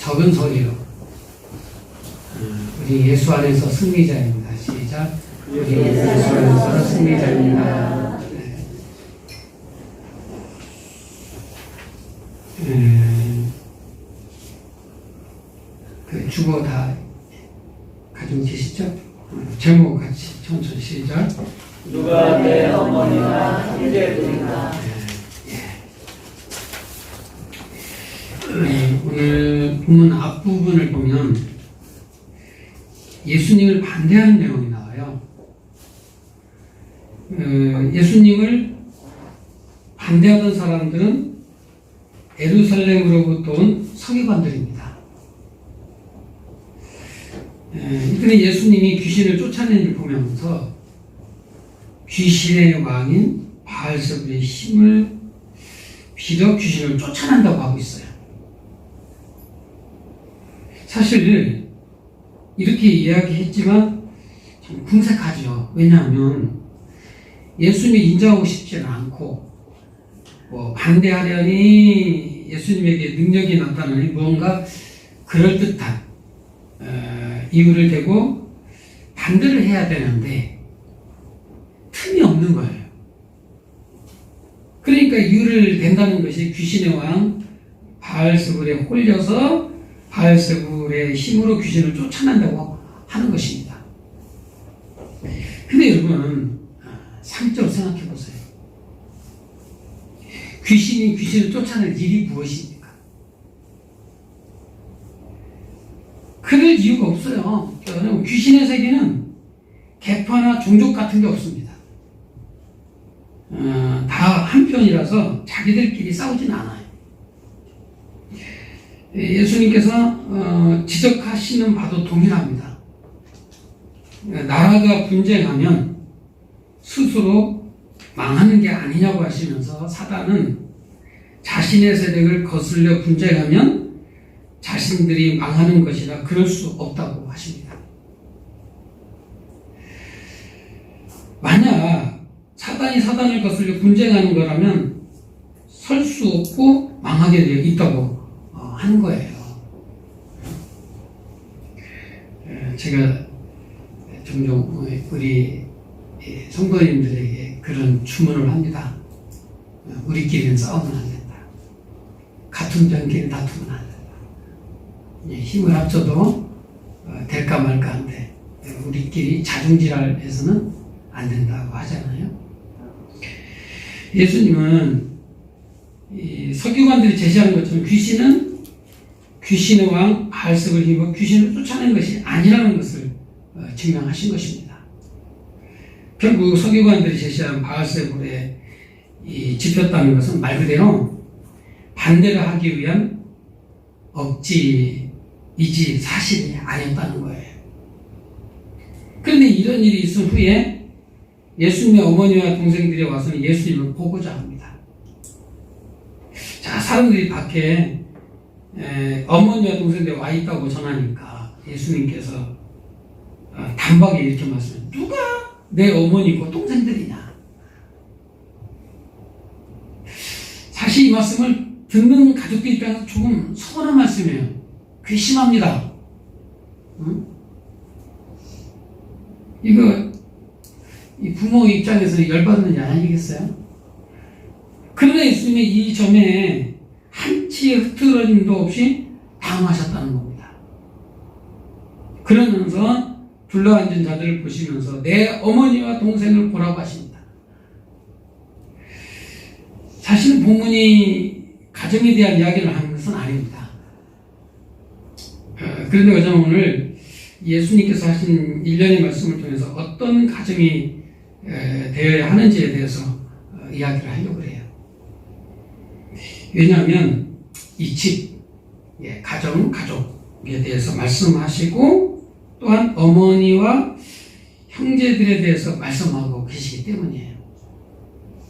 적은 소리로 우리 예수 안에서 승리자입니다. 시작. 우리 예수 안에서 승리자입니다. 그 주보 다 가지고 계시죠? 제목 같이 천천히 시작. 누가 내 어머니와 형제들인가. 오늘 본문 앞부분을 보면 예수님을 반대하는 내용이 나와요. 예수님을 반대하던 사람들은 예루살렘으로부터 온 서기관들입니다. 이들은 예수님이 귀신을 쫓아내는 걸 보면서 귀신의 왕인 바알세불의 힘을 빌어 귀신을 쫓아낸다고 하고 있어요. 사실 이렇게 이야기했지만 좀 궁색하죠. 왜냐하면 예수님이 인정하고 싶지는 않고 반대하려니 예수님에게 능력이 나타나니 무언가 그럴듯한 이유를 대고 반대를 해야 되는데 틈이 없는 거예요. 그러니까 이유를 댄다는 것이 귀신의 왕 바알세불에 홀려서 바알세불의 힘으로 귀신을 쫓아낸다고 하는 것입니다. 근데 여러분 상적으로 생각해 보세요. 귀신이 귀신을 쫓아낼 일이 무엇입니까? 그럴 이유가 없어요. 귀신의 세계는 계파나 종족 같은 게 없습니다. 다 한편이라서 자기들끼리 싸우진 않아요. 예수님께서 지적하시는 바도 동일합니다. 나라가 분쟁하면 스스로 망하는 게 아니냐고 하시면서 사단은 자신의 세력을 거슬려 분쟁하면 자신들이 망하는 것이라 그럴 수 없다고 하십니다. 만약 사단이 사단을 거슬려 분쟁하는 거라면 설 수 없고 망하게 되어 있다고 하는 거예요. 제가 종종 우리 성도님들에게 그런 주문을 합니다. 우리끼리는 싸우면 안 된다. 같은 편끼리 다투면 안 된다. 힘을 합쳐도 될까 말까 한데 우리끼리 자중질환해서는 안 된다고 하잖아요. 예수님은 이 서기관들이 제시하는 것처럼 귀신의 왕 바알세불을 힘입어 귀신을 쫓아낸 것이 아니라는 것을 증명하신 것입니다. 결국 서기관들이 제시한 바알세불에 집혔다는 것은 말 그대로 반대를 하기 위한 억지이지 사실이 아니었다는 거예요. 그런데 이런 일이 있은 후에 예수님의 어머니와 동생들이 와서 예수님을 보고자 합니다. 자, 사람들이 밖에 어머니와 동생들이 와 있다고 전하니까 예수님께서 단박에 이렇게 말씀해요. 누가 내 어머니고 동생들이냐? 사실 이 말씀을 듣는 가족들 입장에서 조금 서운한 말씀이에요. 괘씸합니다. 응? 이거 이 부모 입장에서 열받는 일 아니겠어요? 그러나 예수님의 이 점에 한치의 흐트러짐도 없이 당황하셨다는 겁니다. 그러면서 둘러앉은 자들을 보시면서 내 어머니와 동생을 보라고 하십니다. 사실은 본문이 가정에 대한 이야기를 하는 것은 아닙니다. 그런데 어쩌면 오늘 예수님께서 하신 일련의 말씀을 통해서 어떤 가정이 되어야 하는지에 대해서 이야기를 하려고 해요. 왜냐하면 이 집, 가족에 대해서 말씀하시고 또한 어머니와 형제들에 대해서 말씀하고 계시기 때문이에요.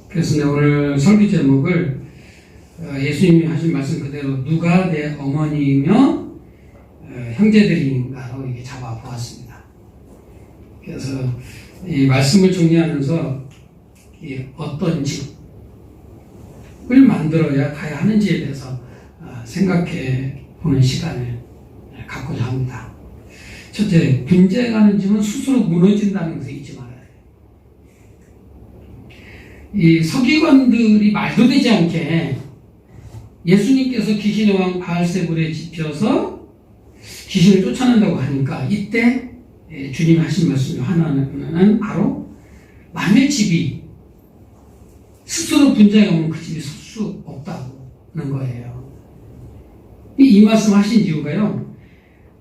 그래서 오늘 설교 제목을 예수님이 하신 말씀 그대로 누가 내 어머니이며 형제들인가로 이렇게 잡아보았습니다. 그래서 이 말씀을 정리하면서 어떤 집을 만들어야 가야 하는지에 대해서 생각해 보는 시간을 갖고자 합니다. 첫째, 분쟁하는 집은 스스로 무너진다는 것을 잊지 말아야 돼요. 이 서기관들이 말도 되지 않게 예수님께서 귀신의 왕 바알세불에 집혀서 귀신을 쫓아낸다고 하니까 이때 주님이 하신 말씀 중 하나는 바로 만일 집이 스스로 분쟁하면 그 집이 설 수 없다는 거예요. 이 말씀 하신 이유가요,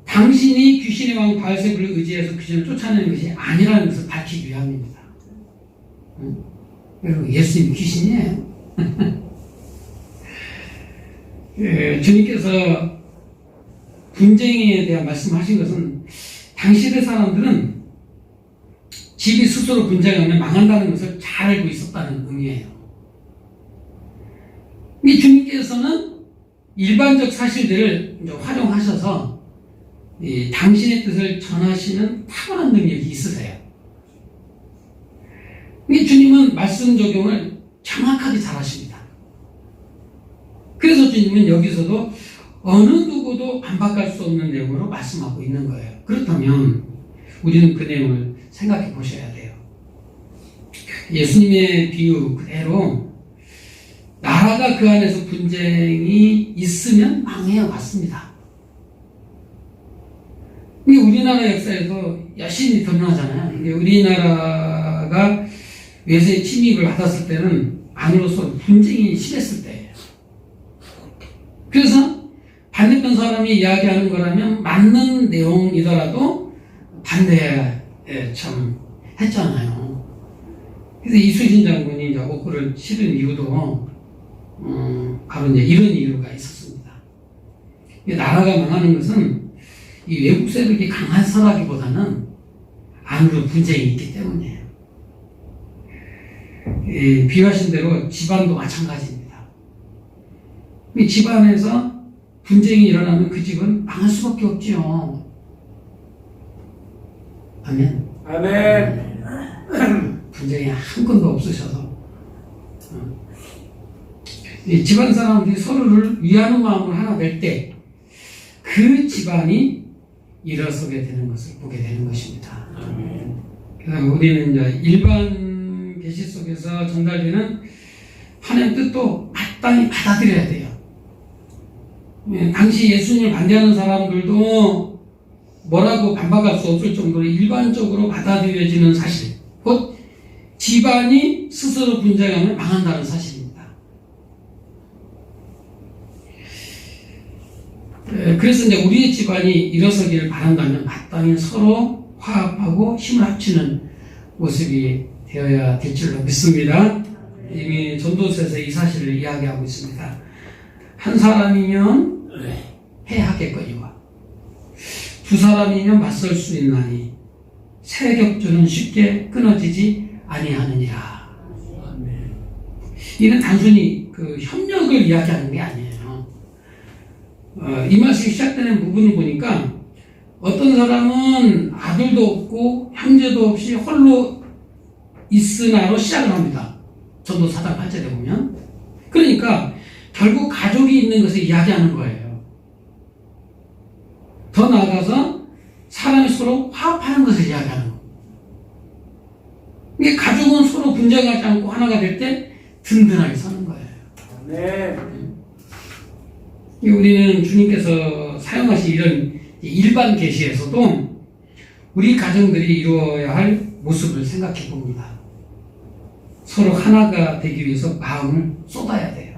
당신이 귀신의 왕 바알세불을 의지해서 귀신을 쫓아내는 것이 아니라는 것을 밝히기 위함입니다. 여러분, 예수님 귀신이에요. 주님께서 분쟁에 대한 말씀하신 것은 당시의 사람들은 집이 스스로 분쟁하면 망한다는 것을 잘 알고 있었다는 의미예요. 이 주님께서는 일반적 사실들을 이제 활용하셔서 당신의 뜻을 전하시는 탁월한 능력이 있으세요. 이 주님은 말씀 적용을 정확하게 잘 하십니다. 그래서 주님은 여기서도 어느 누구도 반박할 수 없는 내용으로 말씀하고 있는 거예요. 그렇다면 우리는 그 내용을 생각해 보셔야 돼요. 예수님의 비유 그대로 나라가 그 안에서 분쟁이 있으면 망해요. 맞습니다. 이게 우리나라 역사에서 여신이 드러나잖아요. 이게 우리나라가 외세 침입을 받았을 때는 안으로서 분쟁이 심했을 때예요. 그래서 반대편 사람이 이야기하는 거라면 맞는 내용이더라도 반대에 참 했잖아요. 그래서 이순신 장군이 이제 옥고를 치른 이유도 바로 이제 이런 이유가 있었습니다. 나라가 망하는 것은 이 외국 세력이 강해서라기보다는 안으로 분쟁이 있기 때문이에요. 비유하신 대로 집안도 마찬가지입니다. 이 집안에서 분쟁이 일어나면 그 집은 망할 수밖에 없지요. 아멘. 아멘. 분쟁이 한 건도 없으셔서 이 집안 사람들이 서로를 위하는 마음을 하나 낼 때 그 집안이 일어서게 되는 것을 보게 되는 것입니다. 그래서 우리는 이제 일반 계시 속에서 전달되는 하나님의 뜻도 마땅히 받아들여야 돼요. 당시 예수님을 반대하는 사람들도 뭐라고 반박할 수 없을 정도로 일반적으로 받아들여지는 사실, 곧 집안이 스스로 분쟁하면 망한다는 사실입니다. 그래서 이제 우리의 집안이 일어서기를 바란다면 마땅히 서로 화합하고 힘을 합치는 모습이 되어야 될 줄로 믿습니다. 이미 전도서에서 이 사실을 이야기하고 있습니다. 한 사람이면 해하겠거니와 두 사람이면 맞설 수 있나니 세 격주는 쉽게 끊어지지 아니하느니라. 이는 단순히 그 협력을 이야기하는 게 아니에요. 이 말씀이 시작되는 부분을 보니까 어떤 사람은 아들도 없고 형제도 없이 홀로 있으나로 시작을 합니다. 전도 4장 8절에 보면. 그러니까 결국 가족이 있는 것을 이야기하는 거예요. 더 나아가서 사람이 서로 화합하는 것을 이야기하는 거예요. 이게 가족은 서로 분쟁하지 않고 하나가 될 때 든든하게 서는 거예요. 네. 우리는 주님께서 사용하신 이런 일반 계시에서도 우리 가정들이 이루어야 할 모습을 생각해 봅니다. 서로 하나가 되기 위해서 마음을 쏟아야 돼요.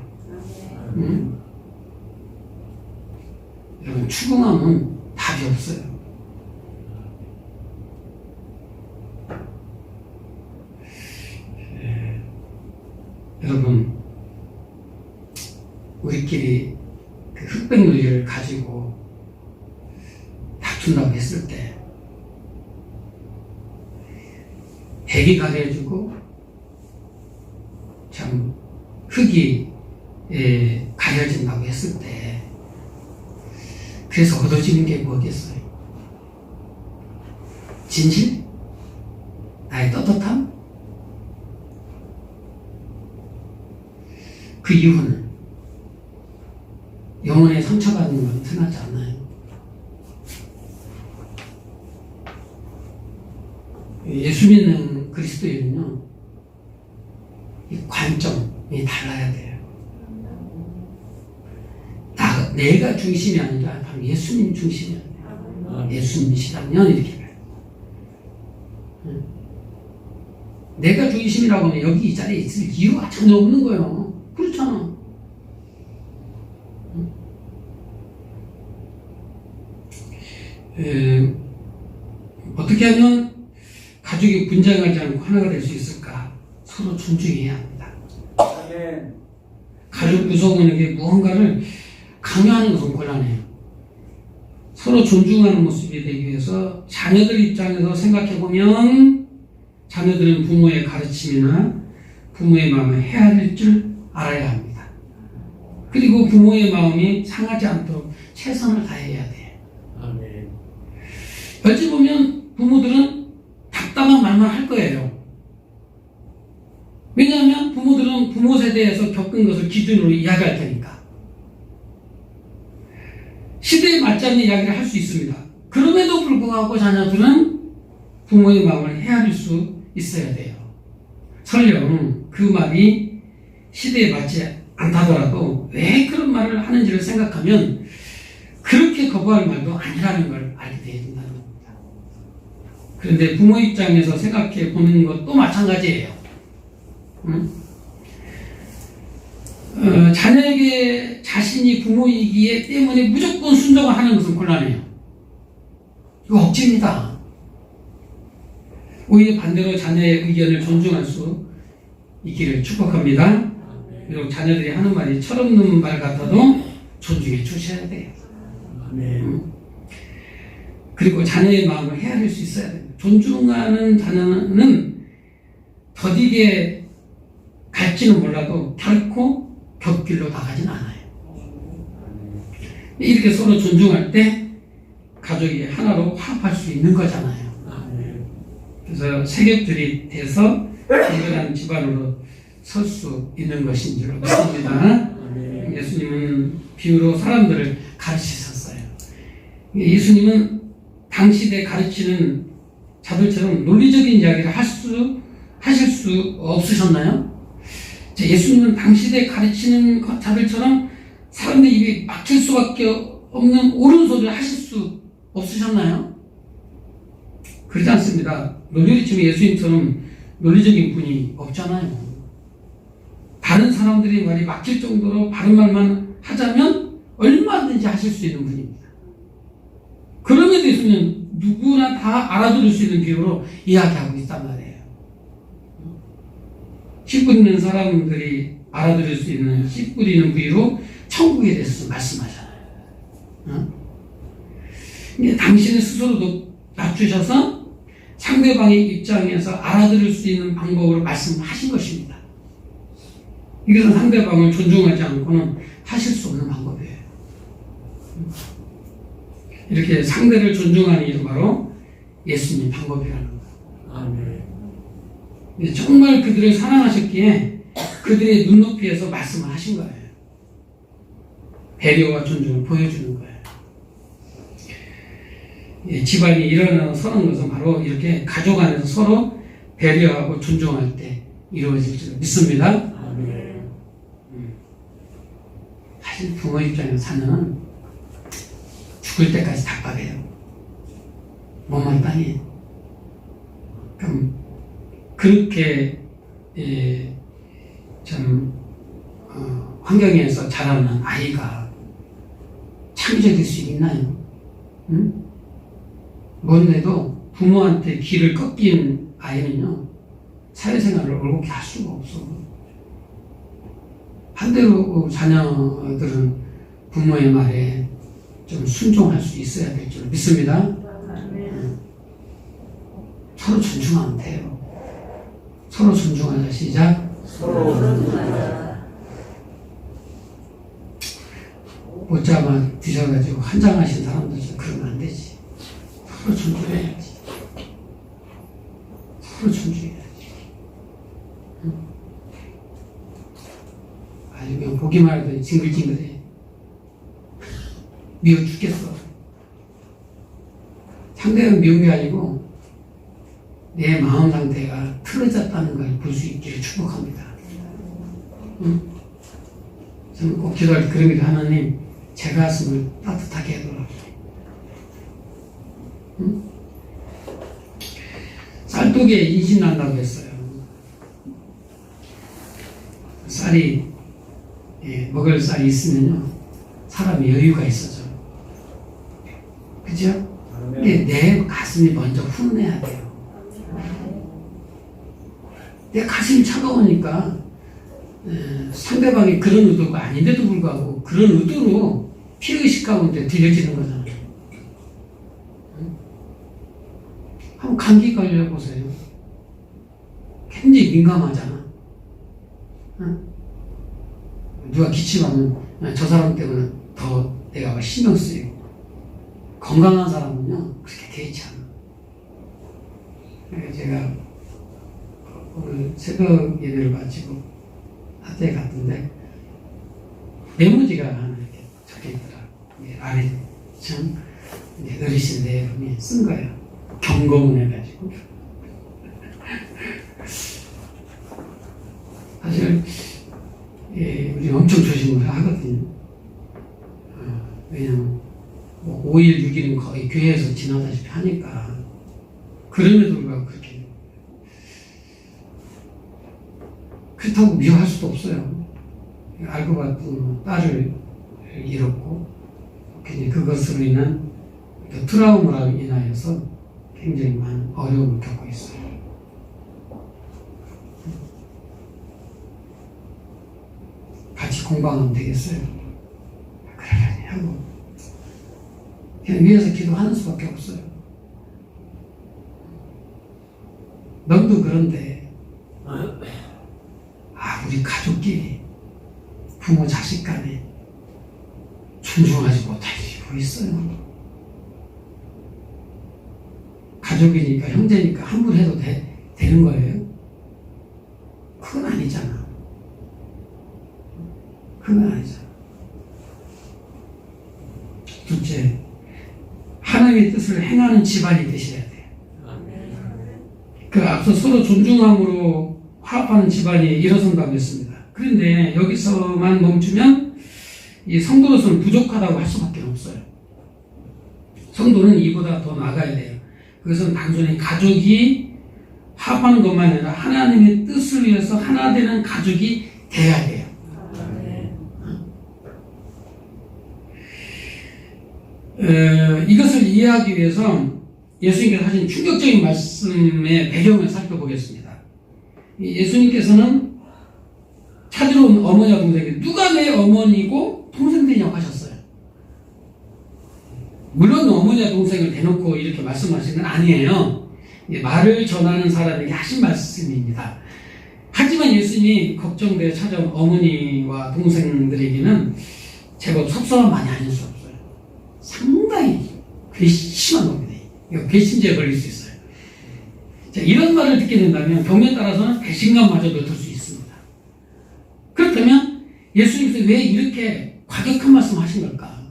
여러분, 추궁하면 답이 없어요. 여러분, 우리끼리 그 흑백 논리를 가지고 다툰다고 했을 때 백이 가려지고 참 흑이 가려진다고 했을 때 그래서 얻어지는 게 뭐겠어요? 진실? 나의 떳떳함? 그 이유는 영혼에 상처받는 건 흔하지 않아요. 예수 믿는 그리스도인은요, 이 관점이 달라야 돼요. 내가 중심이 아니라 바로 예수님 중심이야. 예수님이시라면 이렇게 봐요. 내가 중심이라고 하면 여기 이 자리에 있을 이유가 전혀 없는 거예요. 그렇잖아. 어떻게 하면 가족이 분쟁하지 않고 하나가 될 수 있을까? 서로 존중해야 합니다. 아멘. 가족 구성원에게 무언가를 강요하는 것은 곤란해요. 서로 존중하는 모습이 되기 위해서 자녀들 입장에서 생각해보면 자녀들은 부모의 가르침이나 부모의 마음을 헤아릴 줄 알아야 합니다. 그리고 부모의 마음이 상하지 않도록 최선을 다해야 돼요. 아멘. 어찌 보면 부모들은 답답한 말만 할 거예요. 왜냐하면 부모들은 부모 세대에서 겪은 것을 기준으로 이야기할 테니까. 시대에 맞지 않는 이야기를 할 수 있습니다. 그럼에도 불구하고 자녀들은 부모의 마음을 헤아릴 수 있어야 돼요. 설령 그 말이 시대에 맞지 않다더라도 왜 그런 말을 하는지를 생각하면 그렇게 거부할 말도 아니라는 걸 알게 돼야 된다는 겁니다. 그런데 부모 입장에서 생각해 보는 것도 마찬가지예요. 자녀에게 자신이 부모이기에 때문에 무조건 순종을 하는 것은 곤란해요. 이거 억지입니다. 오히려 반대로 자녀의 의견을 존중할 수 있기를 축복합니다. 그리고 자녀들이 하는 말이 철없는 말 같아도 존중해 주셔야 돼요. 그리고 자녀의 마음을 헤아릴 수 있어야 돼요. 존중하는 자녀는 더디게 갈지는 몰라도 결코 곁길로 나가진 않아요. 이렇게 서로 존중할 때 가족이 하나로 화합할 수 있는 거잖아요. 그래서 세겹들이 돼서 건전한 집안으로 설 수 있는 것인 줄 믿습니다. 예수님은 비유로 사람들을 가르치셨어요. 예수님은 당시에 가르치는 자들처럼 논리적인 이야기를 하실 수 없으셨나요? 예수님은 당시에 가르치는 자들처럼 사람들 입이 막힐 수밖에 없는 옳은 소리를 하실 수 없으셨나요? 그렇지 않습니다. 논리적인 예수님처럼 논리적인 분이 없잖아요. 다른 사람들의 말이 막힐 정도로 바른 말만 하자면 얼마든지 하실 수 있는 분입니다. 그럼에도 예수님은 누구나 다 알아들을 수 있는 비유로 이야기하고 있단 말이에요. 씨 뿌리는 사람들이 알아들을 수 있는 씨 뿌리는 비유로 천국에 대해서 말씀하잖아요. 당신은 스스로도 낮추셔서 상대방의 입장에서 알아들을 수 있는 방법으로 말씀하신 것입니다. 이것은 상대방을 존중하지 않고는 하실 수 없는 방법이에요. 이렇게 상대를 존중하는 일은 바로 예수님 방법이라는 거예요. 정말 그들을 사랑하셨기에 그들의 눈높이에서 말씀을 하신 거예요. 배려와 존중을 보여주는 거예요. 집안이 일어서는 것은 바로 이렇게 가족 안에서 서로 배려하고 존중할 때 이루어질 줄 믿습니다. 사실 부모 입장에서 자녀는 죽을 때까지 답답해요. 몸만 땅이에요. 그럼 그렇게 환경에서 자라는 아이가 창의적일 수 있나요? 뭔데도 부모한테 귀를 꺾인 아이는요, 사회생활을 올곧게 할 수가 없어. 반대로 자녀들은 부모의 말에 좀 순종할 수 있어야 될 줄 믿습니다. 서로 존중하면 돼요. 서로 존중하자. 시작. 서로 존중하자. 옷자만 드셔가지고 한장하신 사람들 좀 그러면 안 되지. 서로 존중해야지. 서로 존중해야지. 아주 그냥 보기만 해도 징글징글해. 미워 죽겠어. 상대는 미운 게 아니고 내 마음 상태가 틀어졌다는 걸 볼 수 있기를 축복합니다. 응? 저는 꼭 기도할 때 그런 게 하나님 제 가슴을 따뜻하게 해달라고. 응? 쌀독에 인신 난다고 했어요. 쌀이 먹을 쌀이 있으면요 사람이 여유가 있어져. 그죠? 근데 내 가슴이 먼저 훈훈해야 돼요. 내 가슴이 차가우니까 상대방이 그런 의도가 아닌데도 불구하고 그런 의도로 피의식 가운데 들려지는 거잖아요. 한번 감기 걸려보세요. 굉장히 민감하잖아. 누가 기침하면 저 사람 때문에 더 내가 신경 쓰이고, 건강한 사람은요 그렇게 돼 있지 않아. 제가 오늘 새벽 예배를 마치고 하트에 갔던데 메모지가 하나 이렇게 적혀 있더라. 아래 참 어르신 내분이 쓴 거예요. 경고문 해가지고. 사실 우리 엄청 조심을 하거든요. 왜냐면 5일, 6일은 거의 교회에서 지나다시피 하니까. 그럼에도 불구하고 그렇다고 미워할 수도 없어요. 알고 봤더니 딸을 잃었고 굉장히 그것으로 인한 트라우마로 인하여서 굉장히 많은 어려움을 겪고 있어요. 같이 공부하면 되겠어요? 그러려니 하고 그냥 위에서 기도하는 수밖에 없어요. 너도 그런데 우리 가족끼리 부모 자식 간에 존중하지 못할 이유가 있어요. 가족이니까 형제니까 함부로 해도 되는 거예요? 그건 아니잖아. 그건 아니잖아. 둘째, 하나님의 뜻을 행하는 집안이 되셔야 돼요. 그 앞서 서로 존중함으로 화합하는 집안이 일어선다고 했습니다. 그런데 여기서만 멈추면 이 성도로서는 부족하다고 할 수밖에 없어요. 성도는 이보다 더 나아가야 돼요. 그것은 단순히 가족이 화합하는 것만 아니라 하나님의 뜻을 위해서 하나 되는 가족이 돼야 돼요. 이것을 이해하기 위해서 예수님께서 하신 충격적인 말씀의 배경을 살펴보겠습니다. 예수님께서는 찾으러 온 어머니와 동생에게 누가 내 어머니고 동생 되냐고 하셨어요. 물론 어머니와 동생을 대놓고 이렇게 말씀하시는 건 아니에요. 말을 전하는 사람에게 하신 말씀입니다. 하지만 예수님이 걱정되어 찾아온 어머니와 동생들에게는 제법 섭섭함 많이 아닐 수 없어요. 상당히 괘씸한 겁니다. 이거 괘씸죄에 걸릴 수 있어요. 자, 이런 말을 듣게 된다면 경우에 따라서는 배신감마저도 들 수 있습니다. 그렇다면 예수님께서 왜 이렇게 과격한 말씀 하신 걸까?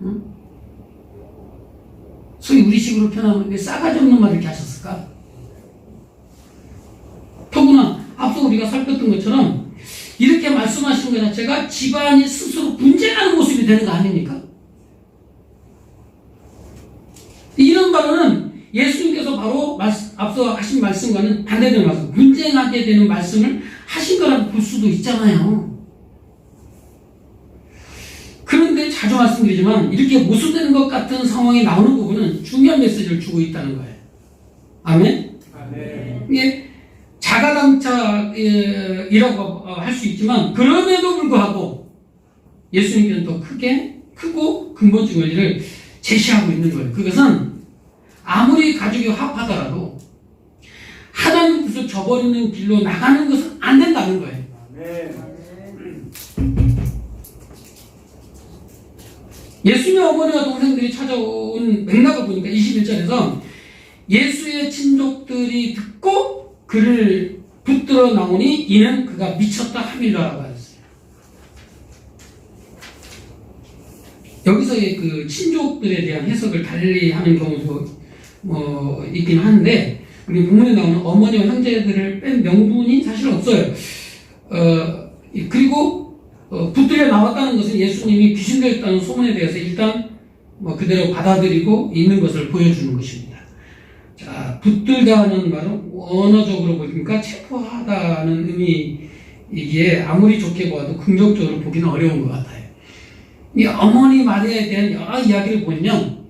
응? 소위 우리식으로 표현하면 왜 싸가지 없는 말을 이렇게 하셨을까? 더구나 앞서 우리가 살폈던 것처럼 이렇게 말씀하시는 것 자체가 집안이 스스로 분쟁하는 모습이 되는 거 아닙니까? 이런 발언은 예수님께서 바로 앞서 하신 말씀과는 반대되는 말씀, 분쟁하게 되는 말씀을 하신 거라고 볼 수도 있잖아요. 그런데 자주 말씀드리지만 이렇게 모순되는 것 같은 상황이 나오는 부분은 중요한 메시지를 주고 있다는 거예요. 아멘? 아멘. 이게 자가당착이라고 할 수 있지만 그럼에도 불구하고 예수님께서는 더 크고 근본적인 원리를 제시하고 있는 거예요. 그것은 아무리 가족이 화합하더라도 하나님의 뜻을 저버리는 길로 나가는 것은 안 된다는 거예요. 예수님의 어머니와 동생들이 찾아온 맥락을 보니까 21절에서 예수의 친족들이 듣고 그를 붙들어 나오니 이는 그가 미쳤다 함이라고 하였어요. 여기서의 그 친족들에 대한 해석을 달리 하는 경우도 있긴 한데 우리 본문에 나오는 어머니와 형제들을 뺀 명분이 사실 없어요. 그리고 붙들려 나왔다는 것은 예수님이 귀신 들렸다는 소문에 대해서 일단 그대로 받아들이고 있는 것을 보여주는 것입니다. 자, 붙들다는 말은 언어적으로 보니까 체포하다는 의미이기에 아무리 좋게 보아도 긍정적으로 보기는 어려운 것 같아요. 이 어머니 마리아에 대한 여러 이야기를 보면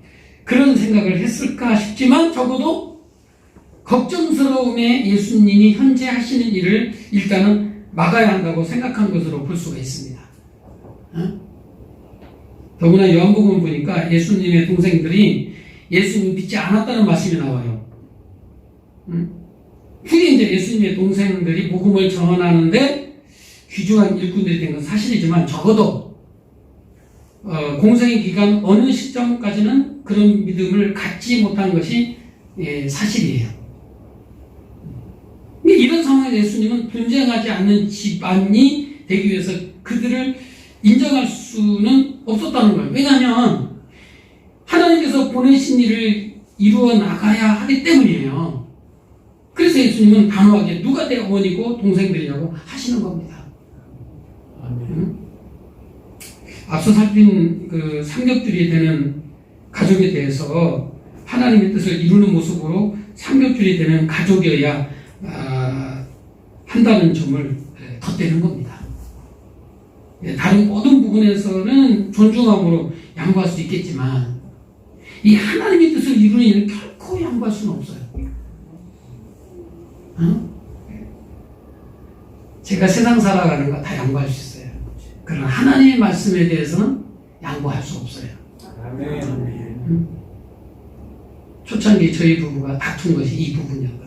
그런 생각을 했을까 싶지만 적어도 걱정스러움에 예수님이 현재 하시는 일을 일단은 막아야 한다고 생각한 것으로 볼 수가 있습니다. 더구나 요한복음 보니까 예수님의 동생들이 예수님을 믿지 않았다는 말씀이 나와요. 후에 이제 예수님의 동생들이 복음을 전하는데 귀중한 일꾼들이 된 건 사실이지만 적어도 공생의 기간 어느 시점까지는 그런 믿음을 갖지 못한 것이 사실이에요. 이런 상황에서 예수님은 분쟁하지 않는 집안이 되기 위해서 그들을 인정할 수는 없었다는 거예요. 왜냐하면 하나님께서 보내신 일을 이루어 나가야 하기 때문이에요. 그래서 예수님은 단호하게 누가 내 어머니고 동생들이냐고 하시는 겁니다. 앞서 살핀 그 삼겹줄이 되는 가족에 대해서 하나님의 뜻을 이루는 모습으로 삼겹줄이 되는 가족이어야 한다는 점을 덧대는 겁니다. 다른 모든 부분에서는 존중함으로 양보할 수 있겠지만 이 하나님의 뜻을 이루는 일은 결코 양보할 수는 없어요. 제가 세상 살아가는 거 다 양보할 수 있어요. 그러나 하나님의 말씀에 대해서는 양보할 수 없어요. 초창기 저희 부부가 다툰 것이 이 부분이었거든요.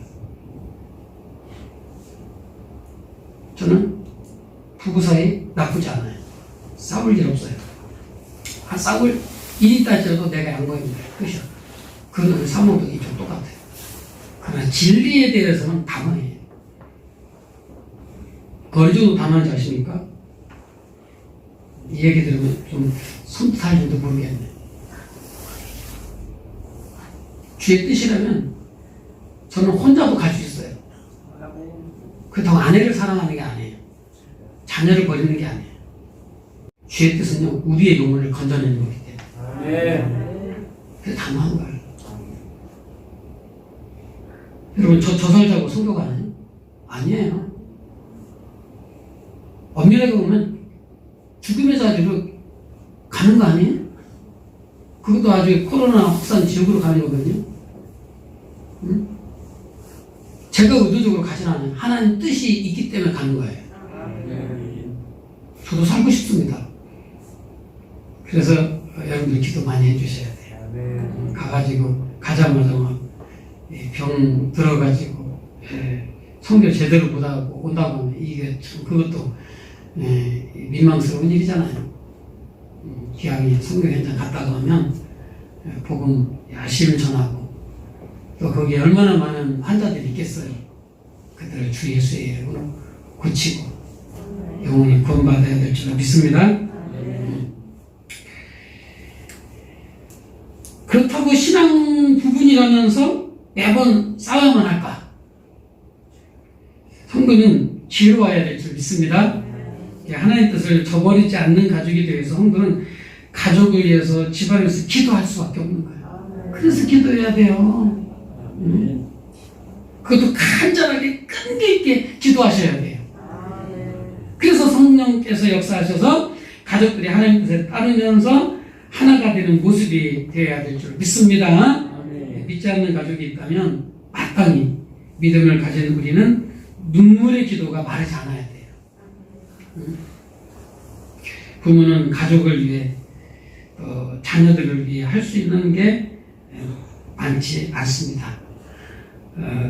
저는 부부 사이 나쁘지 않아요. 싸울 일 없어요. 싸울 일이 있다지라도 내가 양보합니다. 끝이야. 그건 우리 사모도 이쪽 똑같아요. 그러나 진리에 대해서는 담화해요. 어느 정도 담화인지 아십니까? 이 얘기 들으면 좀 섬뜩할지도 모르겠네. 주의 뜻이라면 저는 혼자도 갈 수 있어요. 그렇다고 아내를 사랑하는 게 아니에요. 자녀를 버리는 게 아니에요. 주의 뜻은요, 우리의 영혼을 건져내는 거기 때문에. 그래서 단호한 거예요. 여러분, 저 살자고 성교가 아니에요? 아니에요. 엄밀하게 보면 죽음의 자리로 가는 거 아니에요? 그것도 아주 코로나 확산 지역으로 가는 거거든요. 응? 제가 의도적으로 가진 않아요. 하나님 뜻이 있기 때문에 가는 거예요. 저도 살고 싶습니다. 그래서 여러분들 기도 많이 해주셔야 돼요. 가가지고 가자마자 막 병 들어가지고 성교 제대로 못하고 온다고 하면 이게 참 그것도 민망스러운 일이잖아요. 기왕에 성교 현장 갔다가 오면 복음 열심히 전하고 또 거기에 얼마나 많은 환자들이 있겠어요. 그들을 주 예수의 이름으로 고치고 영원히 구원받아야 될 줄 믿습니다. 그렇다고 신앙 부분이라면서 매번 싸워야만 할까? 성도는 지혜로워야 될 줄 믿습니다. 하나님의 뜻을 저버리지 않는 가족이 되기 위해서 성도는 가족을 위해서 집안에서 기도할 수밖에 없는 거예요. 그래서 기도해야 돼요. 그것도 간절하게 끈기 있게 기도하셔야 돼요. 그래서 성령께서 역사하셔서 가족들이 하나님 뜻에 따르면서 하나가 되는 모습이 되어야 될 줄 믿습니다. 믿지 않는 가족이 있다면 마땅히 믿음을 가진 우리는 눈물의 기도가 마르지 않아야 돼요. 부모는 가족을 위해 자녀들을 위해 할 수 있는 게 많지 않습니다.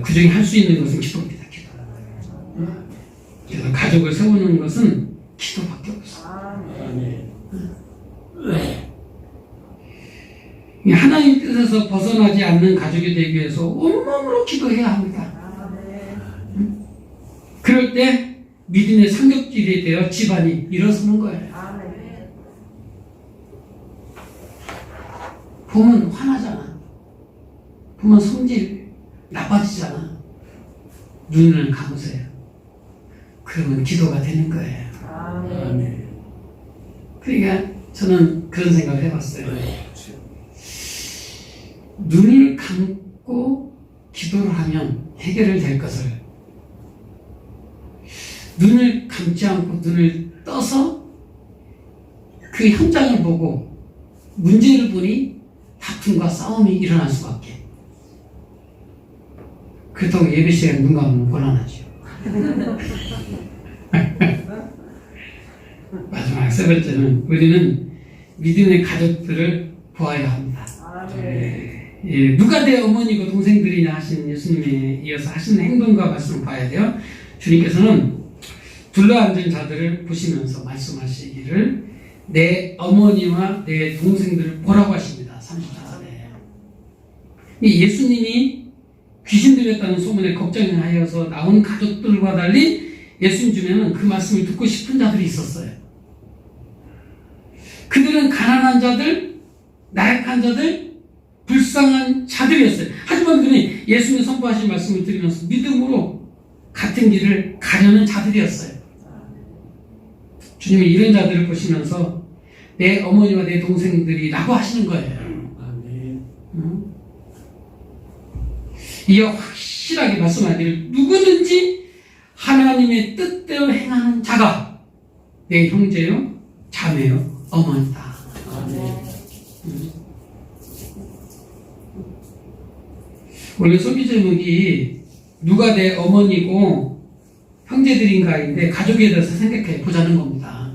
그 중에 할 수 있는 것은 기도입니다. 기도. 그래서 가족을 세우는 것은 기도밖에 없어요. 하나님 뜻에서 벗어나지 않는 가족이 되기 위해서 온몸으로 기도해야 합니다. 그럴 때 믿음의 삼겹질이 되어 집안이 일어서는 거예요. 보면 화나잖아. 보면 성질 나빠지잖아. 눈을 감으세요. 그러면 기도가 되는 거예요. 아멘. 그러니까 저는 그런 생각을 해봤어요. 눈을 감고 기도를 하면 해결될 것을 눈을 감지 않고 눈을 떠서 그 현장을 보고 문제를 보니 다툼과 싸움이 일어날 수밖에. 그렇다고 예배 시간에 눈 감으면 곤란하죠. 마지막 세 번째는 우리는 믿음의 가족들을 보아야 합니다. 예, 누가 내 어머니고 동생들이냐 하신 예수님에 이어서 하시는 행동과 말씀을 봐야 돼요. 주님께서는 둘러앉은 자들을 보시면서 말씀하시기를 내 어머니와 내 동생들을 보라고 하십니다. 34절에. 예수님이 귀신 들렸다는 소문에 걱정하여서 나온 가족들과 달리 예수님 중에는 그 말씀을 듣고 싶은 자들이 있었어요. 그들은 가난한 자들, 나약한 자들, 불쌍한 자들이었어요. 하지만 그는 예수님이 선포하신 말씀을 들으면서 믿음으로 같은 길을 가려는 자들이었어요. 주님이 이런 자들을 보시면서 내 어머니와 내 동생들이라고 하시는 거예요. 이어 확실하게 말씀하기를 누구든지 하나님의 뜻대로 행하는 자가 내 형제요, 자매요, 어머니다. 원래 설교 제목이 누가 내 어머니고 형제들인가인데 가족에 대해서 생각해 보자는 겁니다.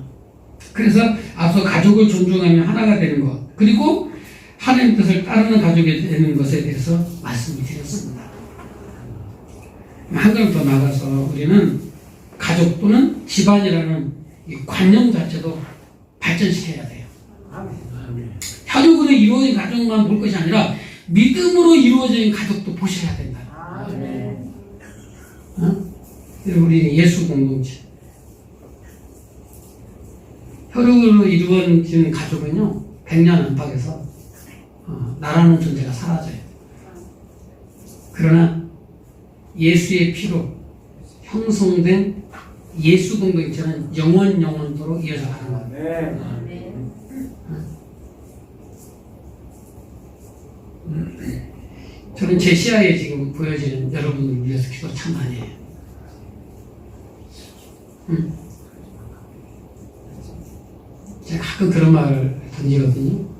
그래서 앞서 가족을 존중하며 하나가 되는 것, 그리고 하나님 뜻을 따르는 가족이 되는 것에 대해서 말씀을 드렸습니다. 한 걸음 더 나가서 우리는 가족 또는 집안이라는 이 관념 자체도 발전시켜야 돼요. 혈육으로 이루어진 가족만 볼 것이 아니라 믿음으로 이루어진 가족도 보셔야 된다. 우리는 예수 공동체. 혈육으로 이루어진 가족은요, 100년 안팎에서 나라는 존재가 사라져요. 그러나 예수의 피로 형성된 예수 공동체는 영원토록 이어져 가는 겁니다. 저는 제 시야에 지금 보여지는 여러분을 위해서 기도 참 많이 해요. 제가 가끔 그런 말을 던지거든요.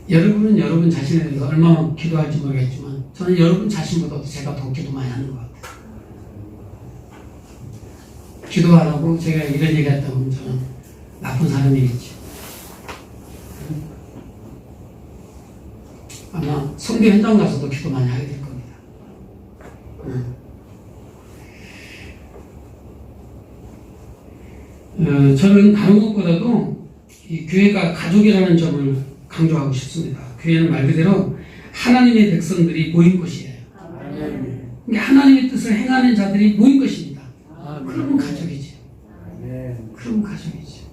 여러분은 여러분 자신에 대해서 얼마나 기도할지 모르겠지만 저는 여러분 자신보다도 제가 더 기도 많이 하는 것 같아요. 기도 안 하고 제가 이런 얘기 했다면 저는 나쁜 사람이겠지. 아마 선교 현장 가서도 기도 많이 하게 될 겁니다. 저는 다른 것보다도 이 교회가 가족이라는 점을 강조하고 싶습니다. 교회는 말 그대로 하나님의 백성들이 모인 곳이에요. 그러니까 하나님의 뜻을 행하는 자들이 모인 것입니다. 그러면 가족이지. 그러면 가족이지.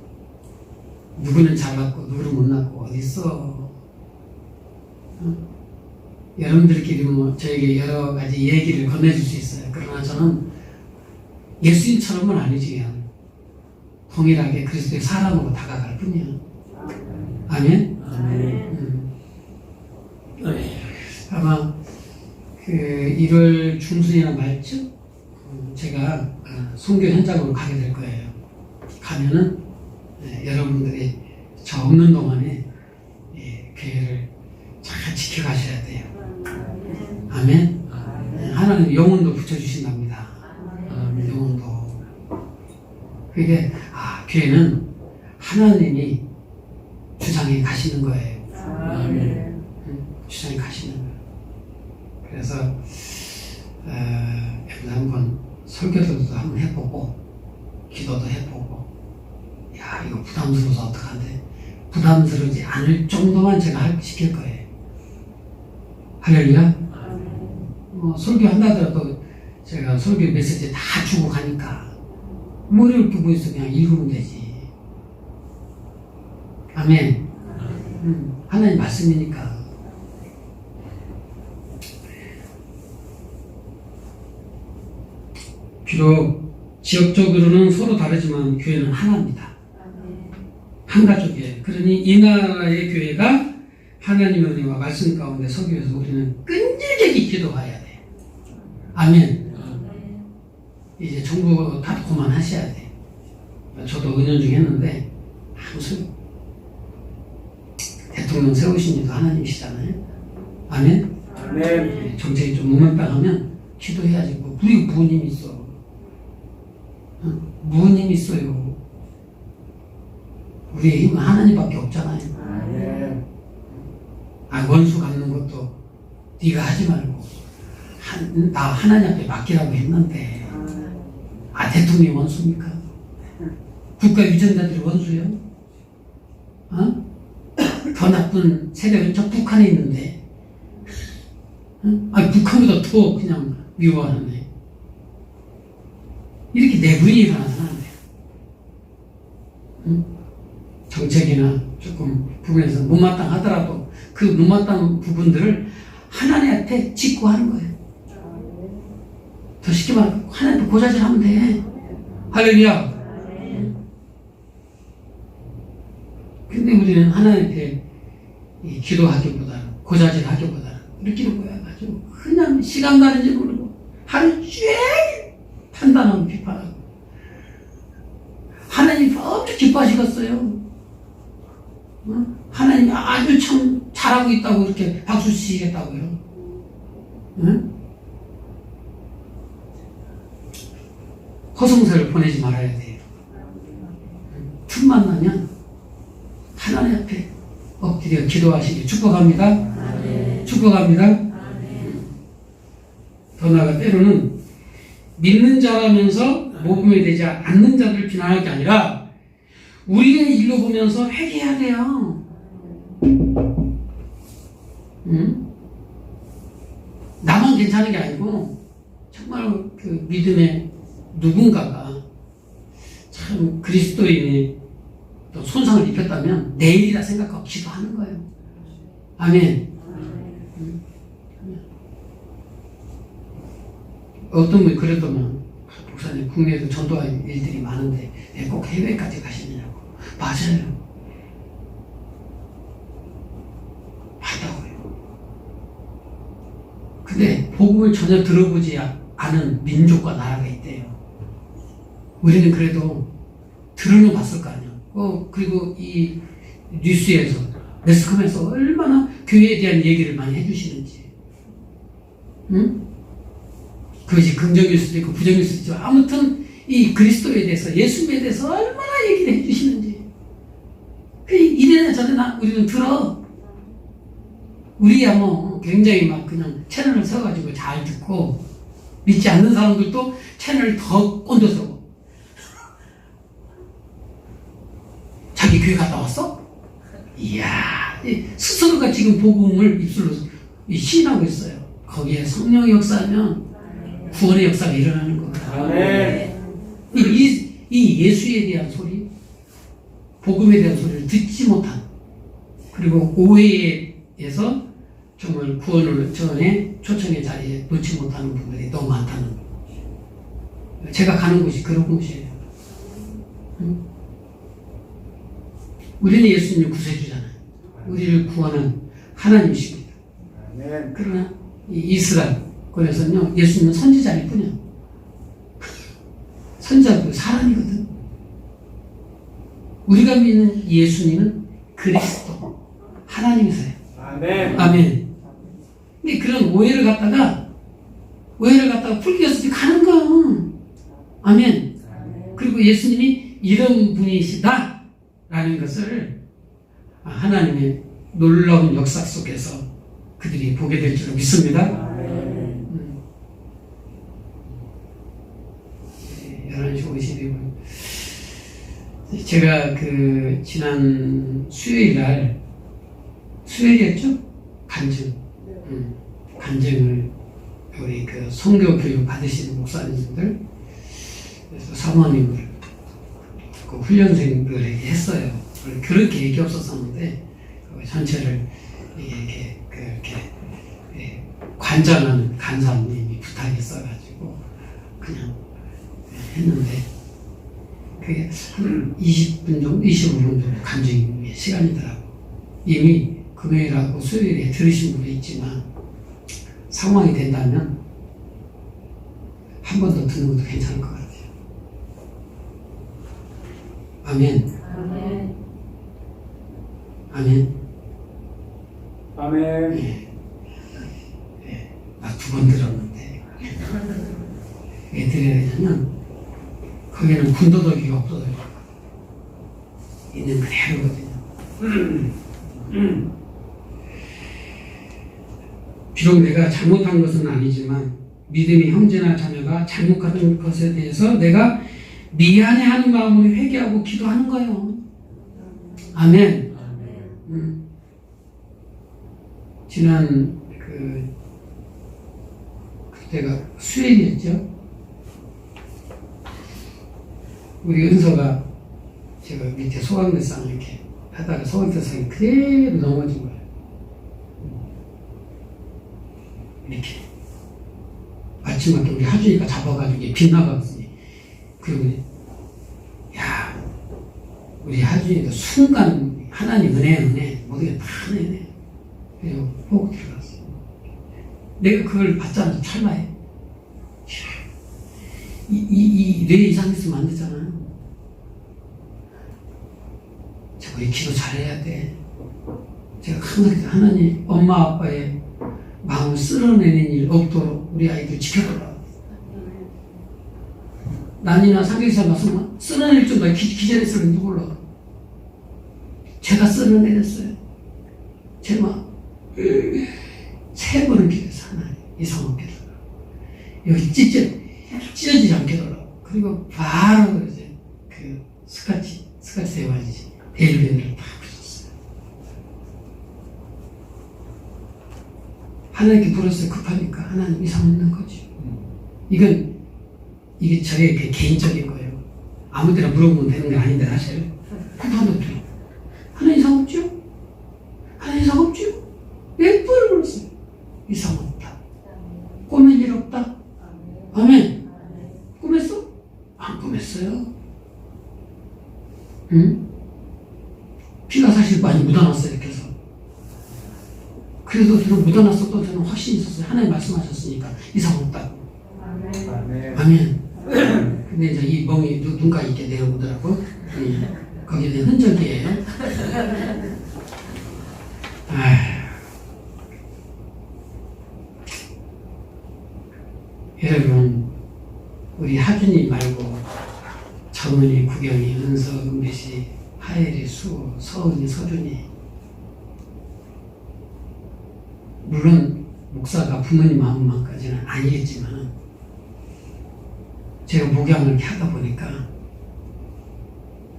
누구는 잘났고 누구는 못났고 어디 있어. 여러분들끼리 뭐 저에게 여러 가지 얘기를 건네줄 수 있어요. 그러나 저는 예수님처럼은 아니지. 그냥 동일하게 그리스도의 사람으로 다가갈 뿐이야. 아멘? 아마 그 1월 중순이나 말쯤 제가 선교 현장으로 가게 될 거예요. 가면은 여러분들이 저 없는 동안에 교회를 잘 지켜가셔야 돼요. 아멘? 하나님 영혼도 붙여주신답니다. 영혼도. 그게 교회는 하나님이 주장해 가시는 거예요. 주장해 가시는 거예요. 그래서 여기 한번 설교도 한번 해보고 기도도 해보고 이거 부담스러워서 어떡한데 부담스러우지 않을 정도만 제가 시킬 거예요. 할렐루야. 설교 한다더라도 제가 설교 메시지 다 주고 가니까 뭐 이렇게 보여서 그냥 읽으면 되지. 아멘. 하나님 말씀이니까. 비록 지역적으로는 서로 다르지만 교회는 하나입니다. 한 가족이에요. 그러니 이 나라의 교회가 하나님의 은혜와 말씀 가운데 서기 위해서 우리는 끈질기게 기도해야 돼요. 아멘. 이제 정부 다 그만하셔야 돼요. 저도 은연중 했는데 무슨 대통령 세우신 이도 하나님이시잖아요. 아멘. 아멘. 정책이 좀 무만땅하면 기도해야지. 뭐 우리 무님 있어. 무님 있어요. 우리의 힘은 하나님밖에 없잖아요. 아멘. 원수 갚는 것도 네가 하지 말고 나 하나님 앞에 맡기라고 했는데 대통령이 원수입니까? 국가 유전자들이 원수요? 더 나쁜 세력은 저 북한에 있는데 북한보다 더 그냥 미워하네. 이렇게 내분이 일어나서는 안 돼요. 정책이나 조금 부분에서 못마땅하더라도 그 못마땅한 부분들을 하나님한테 짚고 하는 거예요. 더 쉽게 말하면 하나님한테 고자질 하면 돼. 할렐루야. 근데 우리는 하나님한테 기도하기보다는 고자질 하기보다는 이렇게 뭐야 아주 그냥 시간 가는지 모르고 하루 종일 판단하고 비판하고 하나님 엄청 기뻐하시겠어요. 하나님이 아주 참 잘하고 있다고 이렇게 박수 치시겠다고요. 응? 허송세를 보내지 말아야 돼요. 틈만 나면 하나님 앞에 엎드려 기도하시기 축복합니다. 아멘. 축복합니다. 아멘. 더 나아가 때로는 믿는 자라면서 모범이 되지 않는 자들을 비난할 게 아니라 우리의 일로 보면서 회개해야 돼요. 응? 나만 괜찮은 게 아니고 정말 그 믿음의 누군가가 참 그리스도인이 또 손상을 입혔다면 내일이라 생각하고 기도하는 거예요. 아멘. 어떤 분이 그랬더만 목사님 국내에도 전도할 일들이 많은데 왜 꼭 해외까지 가시느냐고. 맞아요. 맞다고요. 근데 복음을 전혀 들어보지 않은 민족과 나라가 있대요. 우리는 그래도 들으러 봤을 거 아니야. 그리고 이 뉴스에서 매스컴에서 얼마나 교회에 대한 얘기를 많이 해주시는지. 응? 그것이 긍정일 수도 있고 부정일 수도 있지만 아무튼 이 그리스도에 대해서 예수님에 대해서 얼마나 얘기를 해주시는지 이래나 저래나 우리는 들어. 우리야 뭐 굉장히 막 그냥 채널을 써가지고 잘 듣고 믿지 않는 사람들도 채널을 더 꼰대서 자기 교회 갔다 왔어? 이야 스스로가 지금 복음을 입술로 시인하고 있어요. 거기에 성령의 역사하면 구원의 역사가 일어나는 겁니다. 아멘. 이 예수에 대한 소리, 복음에 대한 소리를 듣지 못한, 그리고 오해에서 정말 구원을 전에 초청의 자리에 놓지 못하는 분들이 너무 많다는 거예요. 제가 가는 곳이 그런 곳이에요. 우리는 예수님 구세주잖아요. 우리를 구원한 하나님이십니다. 아멘. 그러나 이 이스라엘권에서는요 예수님은 선지자일 뿐이야. 선지자도 사람이거든. 우리가 믿는 예수님은 그리스도 하나님이세요. 아멘. 아멘. 근데 그런 오해를 갖다가 풀기 위해서 가는 거야. 아멘. 그리고 예수님이 이런 분이시다 라는 것을 하나님의 놀라운 역사 속에서 그들이 보게 될 줄 믿습니다. 11시 52분. 제가 그 지난 수요일이었죠? 간증을 우리 그 선교 교육 받으시는 목사님들, 그래서 사모님들, 그 훈련생들에게 했어요. 그런 계획이 없었었는데 전체를 이렇게 관장하는 간사님이 부탁이 있어가지고 그냥 했는데 그게 한 20분 정도, 25분 정도 간증의 시간이더라고. 이미 금요일하고 수요일에 들으신 분도 있지만 상황이 된다면 한 번 더 듣는 것도 괜찮을 것 같아요. 아멘. 아멘. 아멘. 아멘. 예. 나 두 번 들었는데 왜 드려야 되냐면 거기는 군더더기가 없어요. 있는 그대로거든요. 비록 내가 잘못한 것은 아니지만 믿음의 형제나 자녀가 잘못한 것에 대해서 내가 미안해하는 마음으로 회개하고 기도하는 거예요. 아멘. 지난 그때가 수요일이었죠. 우리 은서가 제가 밑에 소강대상 이렇게 하다가 소강대상이 그대로 넘어진 거예요. 이렇게 마지막에 우리 하준이가 잡아가지고 빗나갔으니 그리고 야 우리 하준이도 순간 하나님 은혜 모든 게 다 은혜 그리고 보고 들어갔어. 내가 그걸 받자마자 찰나에 뇌 이상 있으면 안 되잖아요. 제가 우리 기도 잘해야 돼. 제가 항상 하나님 엄마 아빠의 마음을 쓸어내는 일 없도록 우리 아이들 지켜달라. 난이나 상경사 가서 쓸어낼 정도로 기절했을 줄 몰라. 제가 쓸어내렸어요. 제 마음. 세 번을 기도했어. 하나님 이상 없게 달라. 여기 찢어지지 않게 달라. 그리고 바로 이제 그 스카치 대화지 엘리베이터를 다 붙였어요. 하나님께 물었어요. 급하니까 하나님 이상 없는 거지. 이게 저의 그 개인적인 거예요. 아무데나 물어보면 되는 게 아닌데 사실 급한데 하나님 이상 없죠? 하나님 이상 없죠? 몇 번을 물었어요. 이상 없다. 꾸밀 일 없다. 아멘. 꾸몄어? 안 꾸몄어요. 응? 피가 사실 많이 묻어났어요. 이렇게 해서. 그래도 저는 묻어났어도 저는 확신이 있었어요. 하나님 말씀하셨으니까 이상 없다고. 아멘. 아멘. 근데 이제 이 멍이 눈가 있게 내려오더라고. 거기에 대한 흔적이에요. 여러분, 우리 하준이 말고 정은이, 구경이, 은서, 은빛이, 하엘이, 수, 서은이, 서준이. 물론 목사가 부모님 마음만까지는 아니겠지만 제가 목양을 이렇게 하다 보니까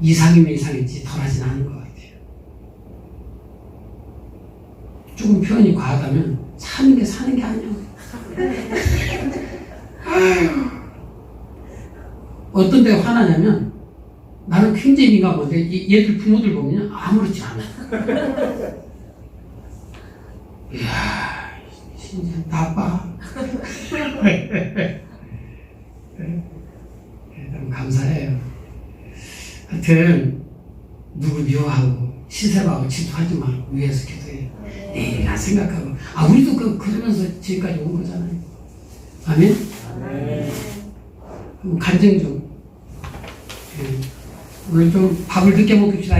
이상이면 이상했지 덜하진 않은 것 같아요. 조금 표현이 과하다면 사는 게 아니야. 어떤 데가 화나냐면 나는 굉장히 민감한데 얘들 부모들 보면 아무렇지 않아. 이야 진짜 나빠. 너무 감사해요. 하여튼 누구 미워하고 시샘하고 질투하지 말고 위에서 기도해요. 내일이나 생각하고 우리도 그러면서 지금까지 온 거잖아요. 아멘? 간증 좀. 오늘 좀 밥을 늦게 먹읍시다.